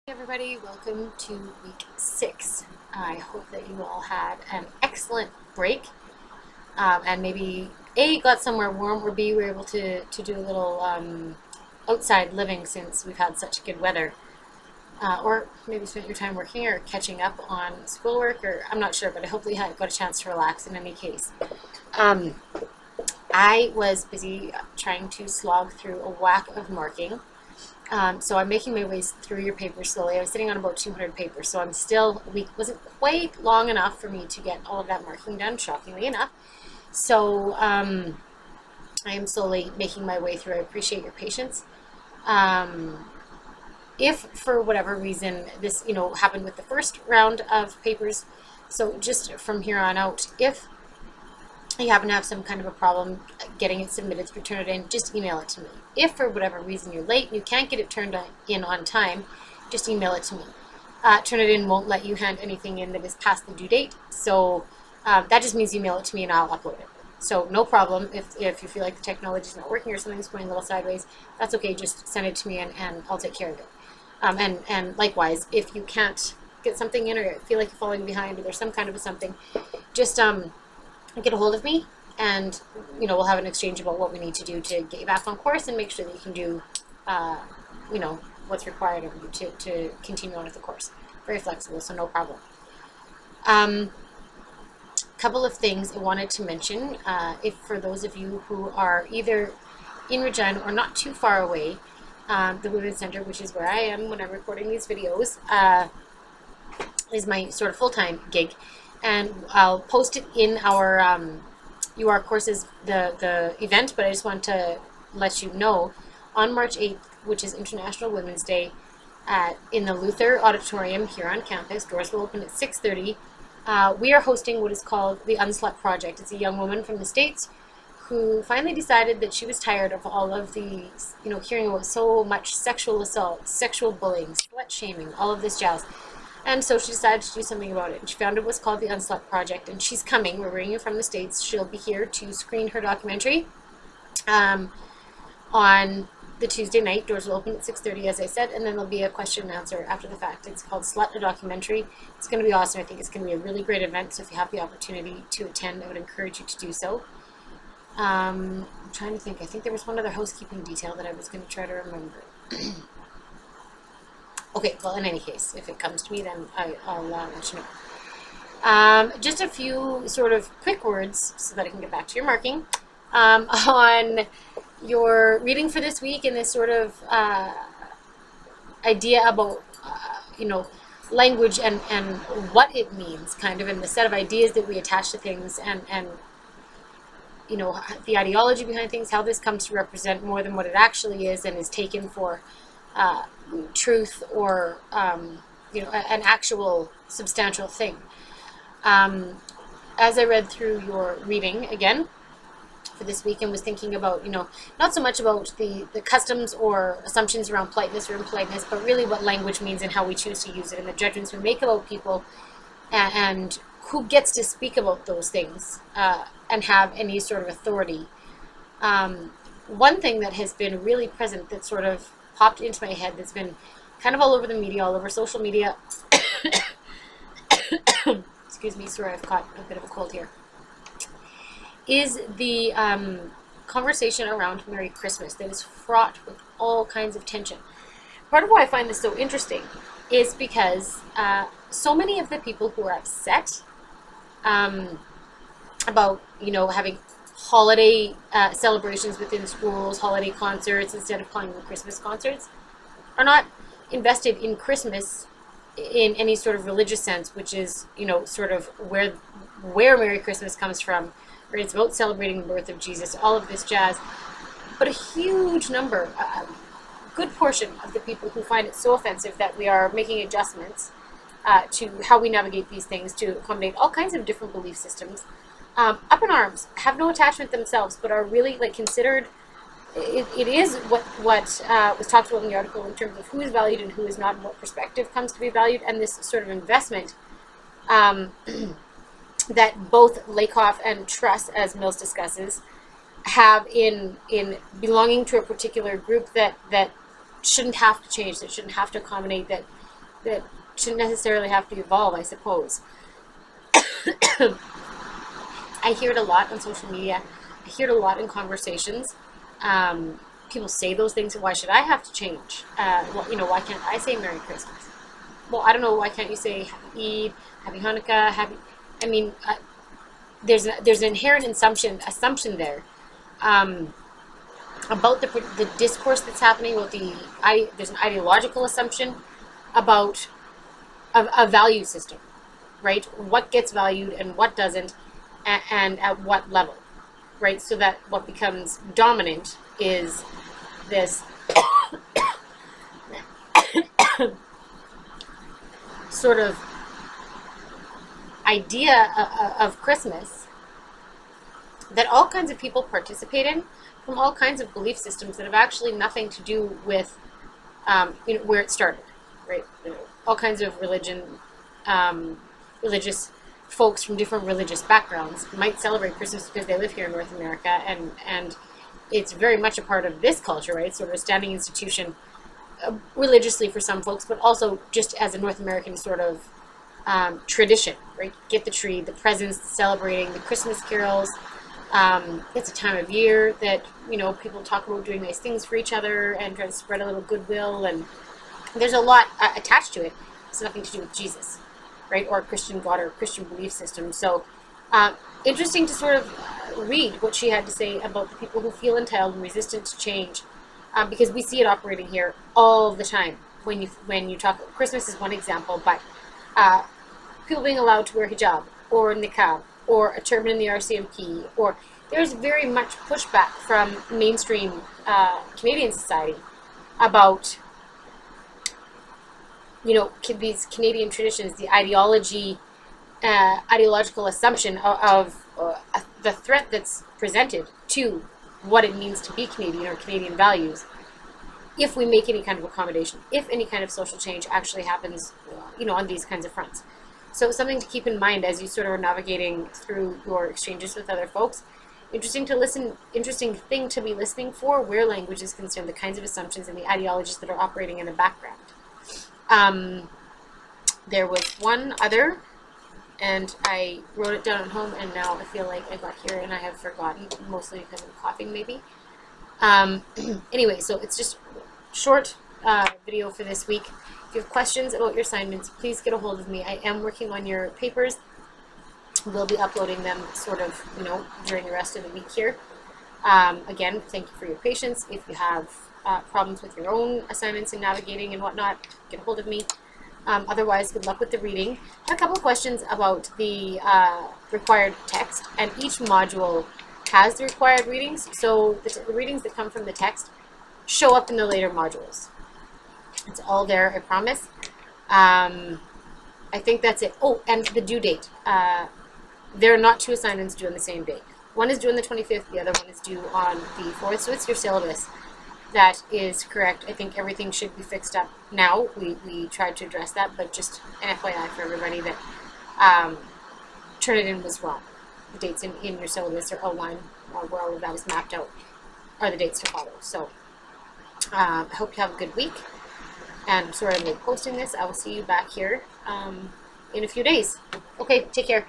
Hey everybody, welcome to week 6. I hope that you all had an excellent break and maybe A, got somewhere warm, or B, were able to do a little outside living since we've had such good weather. Or maybe spent your time working or catching up on schoolwork, or I'm not sure, but I hopefully had got a chance to relax in any case. Um, I was busy trying to slog through a whack of marking. So I'm making my way through your papers slowly. I was sitting on about 200 papers, so I'm still, a week wasn't quite long enough for me to get all of that marking done, shockingly enough. So I am slowly making my way through. I appreciate your patience. Um, if for whatever reason this, happened with the first round of papers, so just from here on out, if you happen to have some kind of a problem getting it submitted through Turnitin, just email it to me. If for whatever reason you're late and you can't get it turned in on time, just email it to me. Turnitin won't let you hand anything in that is past the due date, so that just means email it to me and I'll upload it. So no problem if you feel like the technology is not working or something's going a little sideways, that's okay, just send it to me and I'll take care of it. And likewise, if you can't get something in or feel like you're falling behind or there's some kind of a something, just get a hold of me and we'll have an exchange about what we need to do to get you back on course and make sure that you can do what's required of you to continue on with the course. Very flexible, so no problem. Couple of things I wanted to mention, if for those of you who are either in Regina or not too far away, the Women's Center, which is where I am when I'm recording these videos, is my sort of full-time gig. And I'll post it in our UR courses, the event, but I just want to let you know, on March 8th, which is International Women's Day, in the Luther Auditorium here on campus, doors will open at 6:30, we are hosting what is called the Unslut Project. It's a young woman from the States who finally decided that she was tired of all of the, hearing about so much sexual assault, sexual bullying, slut shaming, all of this jazz. And so she decided to do something about it. And she founded what's called the Unslut Project. And she's coming. We're bringing her from the States. She'll be here to screen her documentary on the Tuesday night. Doors will open at 6:30, as I said. And then there'll be a question and answer after the fact. It's called Slut, a Documentary. It's going to be awesome. I think it's going to be a really great event. So if you have the opportunity to attend, I would encourage you to do so. I'm trying to think. I think there was one other housekeeping detail that I was going to try to remember. Okay, well, in any case, if it comes to me, then I'll let you know. Just a few sort of quick words so that I can get back to your marking on your reading for this week and this sort of idea about, language and what it means, kind of, and the set of ideas that we attach to things and the ideology behind things, how this comes to represent more than what it actually is and is taken for truth or an actual substantial thing. As I read through your reading again for this week and was thinking about not so much about the customs or assumptions around politeness or impoliteness, but really what language means and how we choose to use it and the judgments we make about people and who gets to speak about those things and have any sort of authority. One thing that has been really present that sort of popped into my head that's been kind of all over the media, all over social media. Excuse me, sorry, I've caught a bit of a cold here. Is the conversation around Merry Christmas that is fraught with all kinds of tension. Part of why I find this so interesting is because so many of the people who are upset about, having holiday celebrations within schools, holiday concerts, instead of calling them Christmas concerts, are not invested in Christmas in any sort of religious sense, which is, sort of where Merry Christmas comes from, where it's about celebrating the birth of Jesus, all of this jazz. But a huge number, a good portion of the people who find it so offensive that we are making adjustments to how we navigate these things to accommodate all kinds of different belief systems, up in arms, have no attachment themselves, but are really considered. It is what was talked about in the article in terms of who is valued and who is not, and what perspective comes to be valued, and this sort of investment that both Lakoff and Truss, as Mills discusses, have in belonging to a particular group that shouldn't have to change, that shouldn't have to accommodate, that that shouldn't necessarily have to evolve, I suppose. I hear it a lot on social media. I hear it a lot in conversations. People say those things. Why should I have to change? Why can't I say Merry Christmas? Well, I don't know. Why can't you say Happy Eid, Happy Hanukkah, Happy? I mean, there's an inherent assumption there about the discourse that's happening. About there's an ideological assumption about a value system, right? What gets valued and what doesn't, and at what level, right? So that what becomes dominant is this sort of idea of Christmas that all kinds of people participate in from all kinds of belief systems that have actually nothing to do with where it started, right? All kinds of religious folks from different religious backgrounds might celebrate Christmas because they live here in North America, and it's very much a part of this culture, right? It's sort of a standing institution religiously for some folks, but also just as a North American sort of tradition, right? Get the tree, the presents, the celebrating, the Christmas carols. It's a time of year that, people talk about doing nice things for each other and try to spread a little goodwill, and there's a lot attached to it. It's nothing to do with Jesus, right? Or a Christian God or a Christian belief system. So interesting to sort of read what she had to say about the people who feel entitled and resistant to change, because we see it operating here all the time. When you talk, Christmas is one example, but people being allowed to wear hijab or niqab or a turban in the RCMP, or there's very much pushback from mainstream Canadian society about these Canadian traditions, the ideological assumption of the threat that's presented to what it means to be Canadian or Canadian values, if we make any kind of accommodation, if any kind of social change actually happens, on these kinds of fronts. So something to keep in mind as you sort of are navigating through your exchanges with other folks. Interesting thing to be listening for where language is concerned, the kinds of assumptions and the ideologies that are operating in the background. There was one other, and I wrote it down at home, and now I feel like I got here and I have forgotten, mostly because I'm coughing maybe. Anyway, so it's just short video for this week. If you have questions about your assignments, please get a hold of me. I am working on your papers. We'll be uploading them sort of, during the rest of the week here. Again, thank you for your patience. If you have problems with your own assignments and navigating and whatnot, get a hold of me. Otherwise, good luck with the reading. I had a couple of questions about the required text, and each module has the required readings, so the readings that come from the text show up in the later modules. It's all there, I promise. I think that's it. Oh, and the due date. There are not two assignments due on the same day. One is due on the 25th, the other one is due on the 4th, so it's your syllabus. That is correct. I think everything should be fixed up now. We tried to address that, but just an FYI for everybody that Turnitin was wrong. The dates in your syllabus are outlined where all of that is mapped out are the dates to follow. So I hope you have a good week. And sorry I'm late posting this. I will see you back here in a few days. Okay, take care.